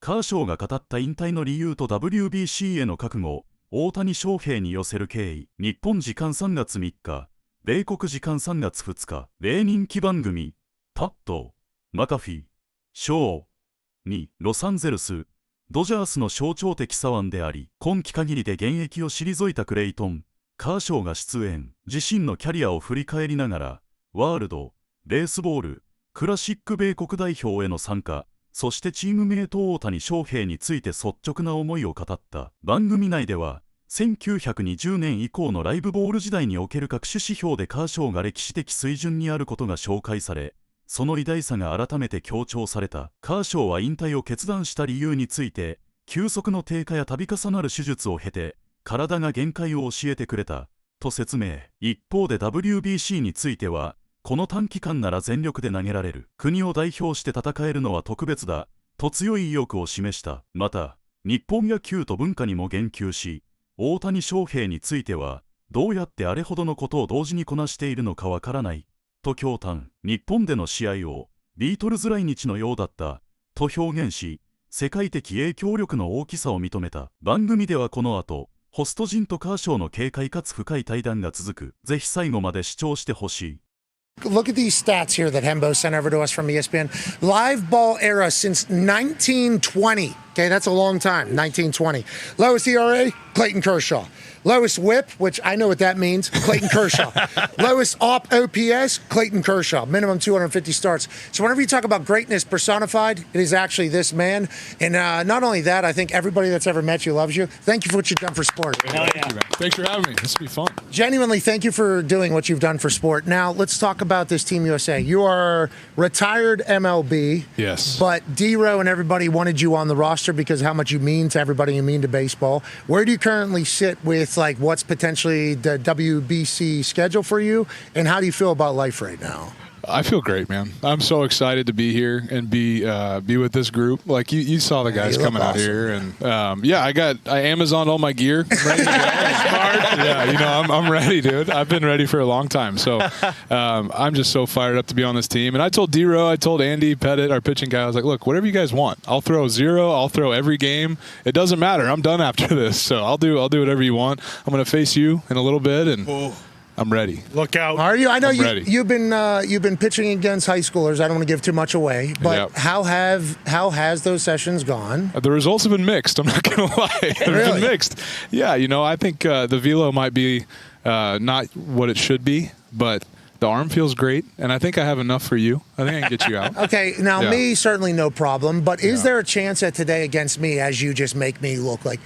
カーショウが語った引退の理由と WBC への覚悟、大谷翔平に寄せる経緯。日本時間3月3日、米国時間3月2日、米人気番組、パット、マカフィー、ショーにロサンゼルス、ドジャースの象徴的左腕であり、今季限りで現役を退いたクレイトン、カーショウが出演。自身のキャリアを振り返りながら、ワールド、ベースボール、クラシック米国代表への参加、そしてチームメイト大谷翔平について率直な思いを語った。番組内では、1920年以降のライブボール時代における各種指標でカーショウが歴史的水準にあることが紹介され、その偉大さが改めて強調された。カーショウは引退を決断した理由について、球速の低下や度重なる手術を経て、体が限界を教えてくれた、と説明。一方で WBC については、この短期間なら全力で投げられる。国を代表して戦えるのは特別だ、と強い意欲を示した。また、日本野球と文化にも言及し、大谷翔平については、どうやってあれほどのことを同時にこなしているのかわからない。と驚嘆。日本での試合をビートルズ来日のようだったと表現し、世界的影響力の大きさを認めた。番組ではこの後、ホスト陣とカーショウの軽快かつ深い対談が続く。ぜひ最後まで視聴してほしい。Look at these stats here that Hembo sent over to us from ESPN. Live ball era since 1920. Okay, that's a long time, 1920. Lowest ERA, Clayton Kershaw. Lowest whip, which I know what that means, Clayton Kershaw. Lowest OPS, Clayton Kershaw. Minimum 250 starts. So whenever you talk about greatness personified, it is actually this man. And not only that, I think everybody that's ever met you loves you. Thank you for what you've done for sport. Hell yeah. Thanks for having me. This will be fun. Genuinely, thank you for doing what you've done for sport. Now, let's talk about this Team USA. You are retired MLB. Yes. But D-Row and everybody wanted you on the roster because of how much you mean to everybody, you mean to baseball. Where do you currently sit with like what's potentially the WBC schedule for you, and how do you feel about life right now? I feel great, man. I'm so excited to be here and be with this group. Like you saw the guys coming out here, and yeah, I Amazoned all my gear. I'm ready to go. Yeah, you know, I'm ready, dude. I've been ready for a long time, so I'm just so fired up to be on this team. And I told D-Row, I told Andy Pettit, our pitching guy, I was like, look, whatever you guys want, I'll throw zero, I'll throw every game. It doesn't matter. I'm done after this, so I'll do whatever you want. I'm gonna face you in a little bit, and I'm ready. Look out. Are you? I know you've been pitching against high schoolers. I don't want to give too much away, but how has those sessions gone? The results have been mixed. I'm not going to lie. They've been mixed. Yeah, you know, I think the velo might be not what it should be, but the arm feels great, and I think I have enough for you. I think I can get you out. Okay, now me, certainly no problem, but is there a chance that today against me, as you just make me look like,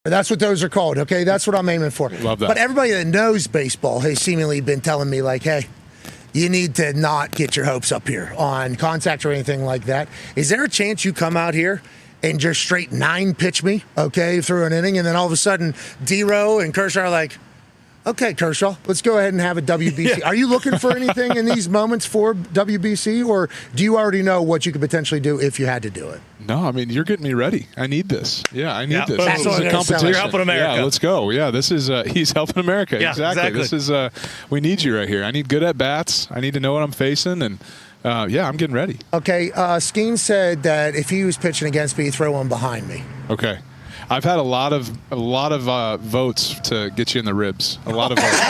that's what those are called, okay? That's what I'm aiming for. Love that. But everybody that knows baseball has seemingly been telling me, like, hey, you need to not get your hopes up here on contact or anything like that. Is there a chance you come out here and just straight 9-pitch me, okay, through an inning, and then all of a sudden D-Row and Kershaw are like, okay, Kershaw, let's go ahead and have a WBC. Yeah. Are you looking for anything in these moments for WBC, or do you already know what you could potentially do if you had to do it? No, I mean, you're getting me ready. I need this. Yeah, I need this. That's this is a competition. You're helping America. Yeah, let's go. Yeah, this is he's helping America. Yeah, exactly. This is we need you right here. I need good at bats. I need to know what I'm facing, and yeah, I'm getting ready. Okay, Skeen said that if he was pitching against me, he'd throw one behind me. Okay. I've had a lot of votes to get you in the ribs. A lot of votes.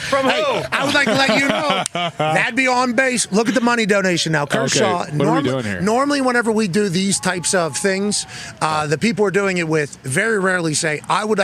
From who? Hey, I would like to let you know that'd be on base. Look at the money donation now, Kershaw. Okay. What are we doing here? Normally, whenever we do these types of things, the people we're doing it with very rarely say, "I would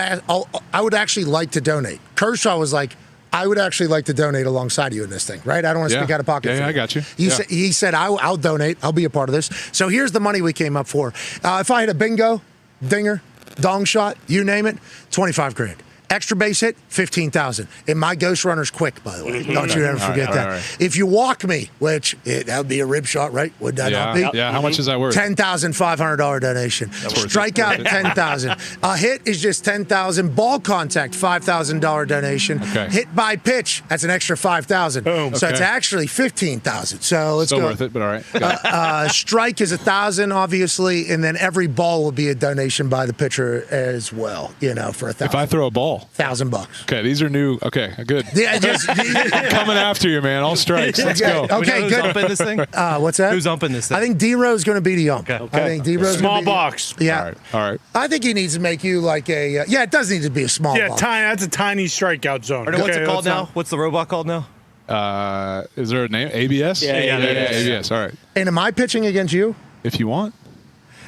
actually like to donate." Kershaw was like, I would actually like to donate alongside you in this thing, right? I don't want to speak out of pocket. Yeah, I got you. He said, I'll donate. I'll be a part of this. So here's the money we came up for. If I had a bingo, dinger, dong shot, you name it, 25 grand. Extra base hit, 15,000. And my ghost runner's quick, by the way. Don't you ever forget that. Right. If you walk me, which that would be a rib shot, right? Would that not be? Yeah. How much is that worth? $10,500 donation. Strikeout, $10,000. A hit is just $10,000. Ball contact, $5,000 donation. Okay. Hit by pitch, that's an extra $5,000. So it's actually $15,000. So let's go. Still worth it, but all right. Strike is $1,000, obviously, and then every ball will be a donation by the pitcher as well. You know, for $1,000. If I throw a ball. ball? $1,000. Okay, these are new. Okay, good. Yeah, just Coming after you, man. All strikes. Let's go. Okay, who's good. umping this thing? What's that? Who's umping this thing? I think D-Row's going to be the ump. Okay. I think D-Row's Small gonna be the- box. Yeah. All right. I think he needs to make you like a. Yeah, it does need to be a small Yeah, box. that's a tiny strikeout zone. Or what's it called that's now? not- What's the robot called now? Is there a name? ABS? Yeah, ABS. All right. And am I pitching against you? If you want.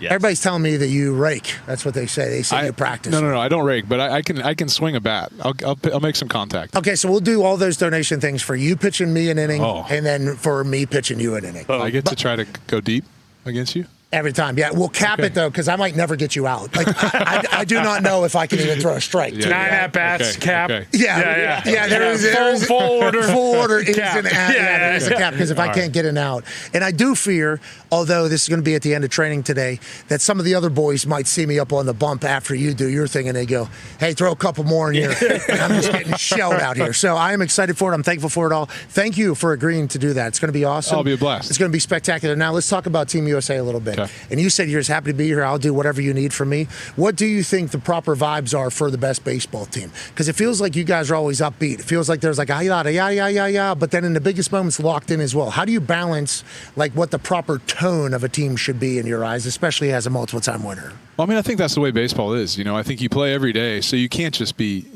Yes. Everybody's telling me that you rake. That's what they say. They say you practice. No, I don't rake, but I can swing a bat. I'll make some contact. Okay, so we'll do all those donation things for you pitching me an inning, and then for me pitching you an inning. I get to try to go deep against you. Every time, yeah. We'll cap it, though, because I might never get you out. Like, I do not know if I can even throw a strike. Yeah. 9 at-bats, cap. Okay. Yeah. There is Full order. Full order is Cap. an out. Yeah, there is a cap, because if I can't get an out. And I do fear, although this is going to be at the end of training today, that some of the other boys might see me up on the bump after you do your thing, and they go, hey, throw a couple more in here. And I'm just getting shelled out here. So I am excited for it. I'm thankful for it all. Thank you for agreeing to do that. It's going to be awesome. It'll be a blast. It's going to be spectacular. Now, let's talk about Team USA a little bit. Okay. And you said you're just happy to be here. I'll do whatever you need from me. What do you think the proper vibes are for the best baseball team? Because it feels like you guys are always upbeat. It feels like there's like yeah, but then in the biggest moments locked in as well. How do you balance like what the proper tone of a team should be in your eyes, especially as a multiple-time winner? Well, I mean, I think that's the way baseball is. I think you play every day, so you can't just be,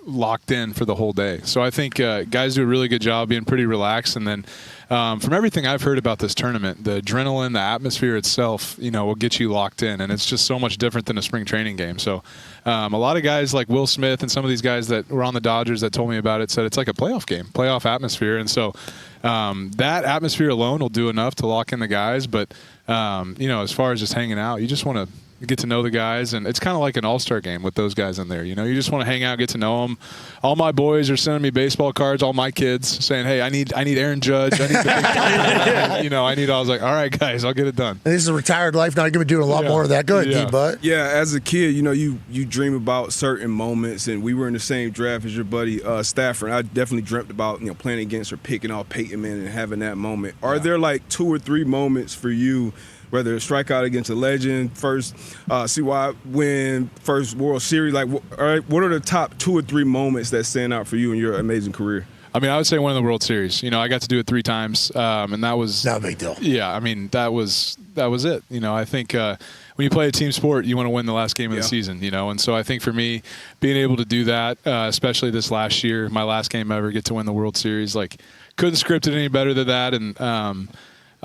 locked in for the whole day. So I think guys do a really good job being pretty relaxed. And then from everything I've heard about this tournament, the adrenaline, the atmosphere itself, will get you locked in. And it's just so much different than a spring training game. So a lot of guys like Will Smith and some of these guys that were on the Dodgers that told me about it said it's like a playoff game, playoff atmosphere. And so that atmosphere alone will do enough to lock in the guys. But, as far as just hanging out, you just want to get to know the guys, and it's kind of like an all-star game with those guys in there. You just want to hang out, get to know them. All my boys are sending me baseball cards, all my kids saying, hey, I need Aaron Judge, I need the big I was like, all right, guys, I'll get it done. And this is a retired life now. You're going to be doing a lot more of that. Go ahead, D-Butt. Yeah, as a kid, you dream about certain moments, and we were in the same draft as your buddy Stafford. I definitely dreamt about playing against or picking off Peyton Manning and having that moment. Are there like 2 or 3 moments for you, whether it's strikeout against a legend, first CY win, first World Series? Like, what are the top 2 or 3 moments that stand out for you in your amazing career? I mean, I would say winning the World Series. I got to do it 3 times, and that was not a big deal. Yeah, I mean, that was it. I think when you play a team sport, you want to win the last game of the season. And so I think for me, being able to do that, especially this last year, my last game ever, get to win the World Series, like couldn't script it any better than that, and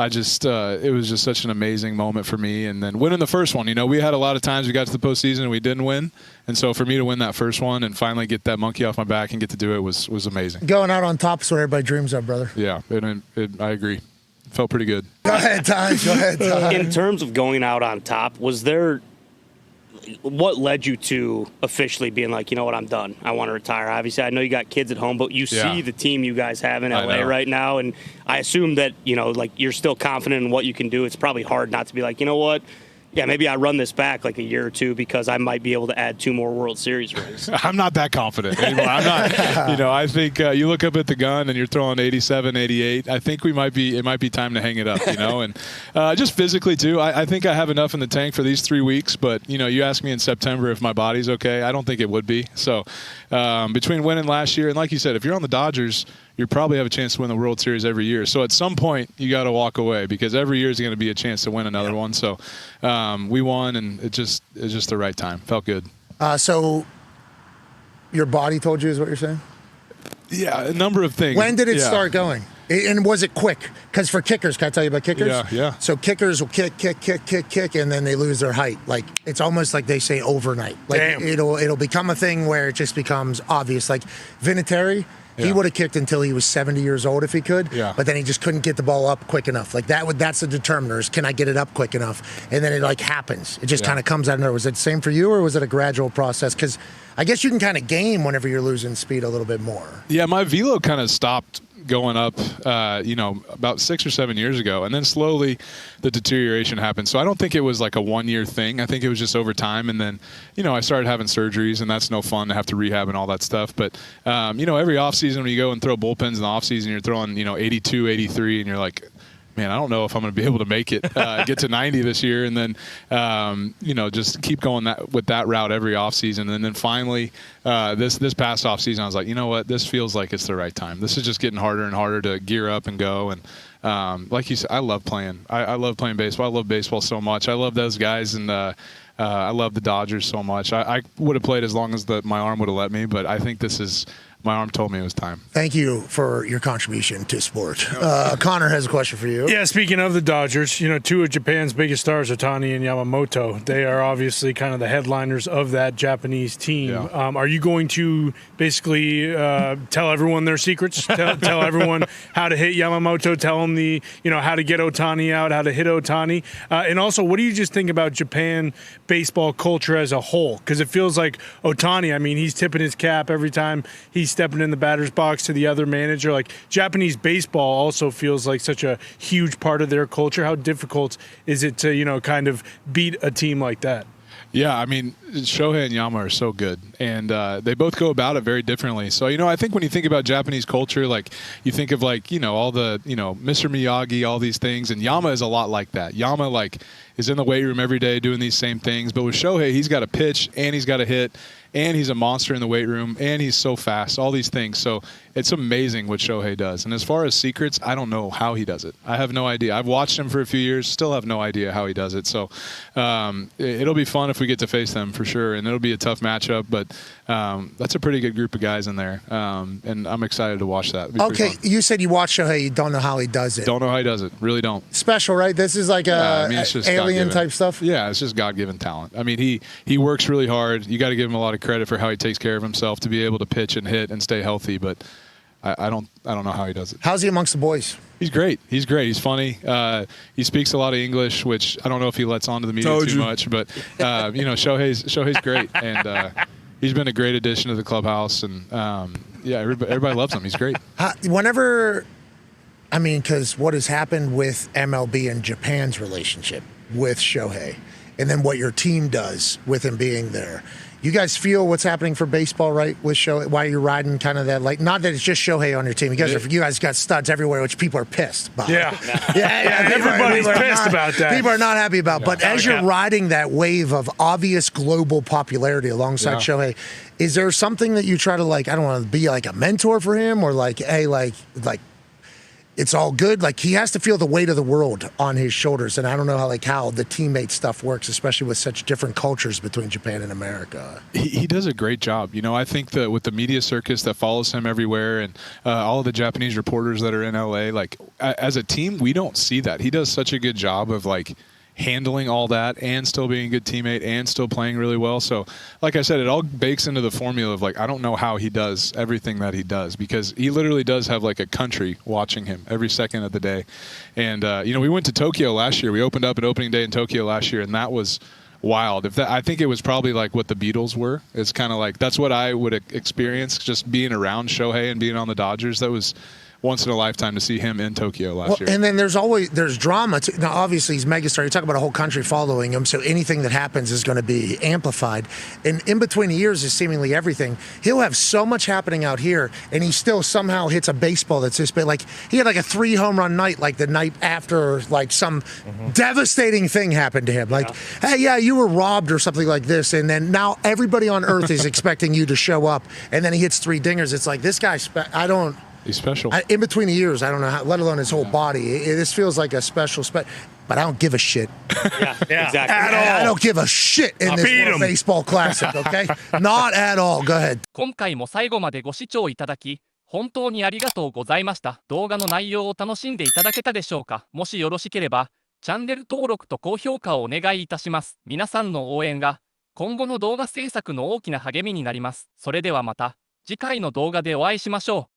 it was just such an amazing moment for me. And then winning the first one, we had a lot of times we got to the postseason and we didn't win. And so for me to win that first one and finally get that monkey off my back and get to do it was amazing. Going out on top is what everybody dreams of, brother. Yeah, I agree. It felt pretty good. Go ahead, Ty. In terms of going out on top, what led you to officially being like, you know what, I'm done. I want to retire. Obviously, I know you got kids at home, but you see the team you guys have in LA right now, and I assume that, you're still confident in what you can do. It's probably hard not to be like, you know what, yeah, maybe I run this back like a year or 2 because I might be able to add 2 more World Series rings. I'm not that confident anymore. I'm not, I think you look up at the gun and you're throwing 87, 88. I think it might be time to hang it up, and just physically too. I think I have enough in the tank for these 3 weeks, but you ask me in September if my body's okay. I don't think it would be. So between winning last year and like you said, if you're on the Dodgers, you probably have a chance to win the World Series every year. So at some point, you got to walk away because every year is going to be a chance to win another one. So we won, and it's just the right time. Felt good. So your body told you is what you're saying? Yeah, a number of things. When did it start going? And was it quick? Because for kickers, can I tell you about kickers? Yeah. So kickers will kick, and then they lose their height. Like, it's almost like they say overnight. Like, Damn. It'll become a thing where it just becomes obvious. Like, Vinatieri, he would have kicked until he was 70 years old if he could, but then he just couldn't get the ball up quick enough. Like, that's the determiner is, can I get it up quick enough? And then it, happens. It just kind of comes out of nowhere. Was it the same for you, or was it a gradual process? Because I guess you can kind of game whenever you're losing speed a little bit more. Yeah, my velo kind of stopped going up, about 6 or 7 years ago. And then slowly the deterioration happened. So I don't think it was like a 1-year thing. I think it was just over time. And then, I started having surgeries, and that's no fun to have to rehab and all that stuff. But, every offseason when you go and throw bullpens in the offseason, you're throwing, 82, 83, and you're like, man, I don't know if I'm going to be able to make it, get to 90 this year, and then, just keep going with that route every offseason. And then finally, this past offseason, I was like, you know what, this feels like it's the right time. This is just getting harder and harder to gear up and go. And like you said, I love playing. I love playing baseball. I love baseball so much. I love those guys, and I love the Dodgers so much. I would have played as long as my arm would have let me, but I think my arm told me it was time. Thank you for your contribution to sport. Connor has a question for you. Yeah, speaking of the Dodgers, two of Japan's biggest stars, Otani and Yamamoto, they are obviously kind of the headliners of that Japanese team. Yeah. Are you going to basically tell everyone their secrets? Tell everyone how to hit Yamamoto, tell them how to get Otani out, how to hit Otani? And also, what do you just think about Japan baseball culture as a whole? Because it feels like Otani, he's tipping his cap every time he's stepping in the batter's box to the other manager. Like, Japanese baseball also feels like such a huge part of their culture. How difficult is it to, kind of beat a team like that? Yeah, Shohei and Yama are so good, and they both go about it very differently. So, I think when you think about Japanese culture, like, you think of, like, all the, Mr. Miyagi, all these things, and Yama is a lot like that. Yama, like, is in the weight room every day doing these same things, but with Shohei, he's got to pitch, and he's got to hit, and he's a monster in the weight room, and he's so fast, all these things. So it's amazing what Shohei does. And as far as secrets, I don't know how he does it. I have no idea. I've watched him for a few years, still have no idea how he does it. So it'll be fun if we get to face them for sure, and it'll be a tough matchup, but that's a pretty good group of guys in there, and I'm excited to watch that. Okay, you said you watch Shohei, you don't know how he does it. Don't know how he does it. Really don't. Special, right? This is like it's just alien type stuff? Yeah, it's just God-given talent. He works really hard. You got to give him a lot of credit for how he takes care of himself to be able to pitch and hit and stay healthy, but I don't know how he does it. How's he amongst the boys? He's great. He's great. He's funny. He speaks a lot of English, which I don't know if he lets on to the media too much, but Shohei's great, and he's been a great addition to the clubhouse, and everybody loves him. He's great. Because what has happened with MLB and Japan's relationship with Shohei, and then what your team does with him being there. You guys feel what's happening for baseball, right, with Shohei, while you're riding kind of that, like, not that it's just Shohei on your team. You guys got studs everywhere, which people are pissed about. Yeah. Everybody's pissed about that. People are not happy about. But as you're riding that wave of obvious global popularity alongside Shohei, is there something that you try to, like, I don't want to be like a mentor for him, or like, hey, like it's all good? Like, he has to feel the weight of the world on his shoulders, and I don't know how the teammate stuff works, especially with such different cultures between Japan and America. He does a great job. I think that with the media circus that follows him everywhere, and all of the Japanese reporters that are in LA, like, as a team, we don't see that. He does such a good job of, like, handling all that and still being a good teammate and still playing really well. So, like I said, it all bakes into the formula of, like, I don't know how he does everything that he does, because he literally does have, like, a country watching him every second of the day. And, we went to Tokyo last year. We opened up at opening day in Tokyo last year, and that was wild. I think it was probably like what the Beatles were. It's kind of like, that's what I would experience just being around Shohei and being on the Dodgers. That was once in a lifetime to see him in Tokyo last year. And then there's drama too. Now, obviously, he's megastar. You talk about a whole country following him, so anything that happens is going to be amplified. And in between years is seemingly everything. He'll have so much happening out here, and he still somehow hits a baseball that's this big. Like, he had like a 3 home run night, like the night after, like, some devastating thing happened to him. Like, hey, you were robbed or something like this, and then now everybody on earth is expecting you to show up, and then he hits 3 dingers. It's like, this guy, he's special. In between the years, I don't know how, let alone his whole body. This feels like a special, but I don't give a shit. Exactly. I don't give a shit in this World Baseball Classic, okay? Not at all. Go ahead. 今回も最後までご視聴いただき、本当にありがとうございました。動画の内容を楽しんでいただけたでしょうか。もしよろしければ、チャンネル登録と高評価をお願いいたします。皆さんの応援が、今後の動画制作の大きな励みになります。それではまた、次回の動画でお会いしましょう。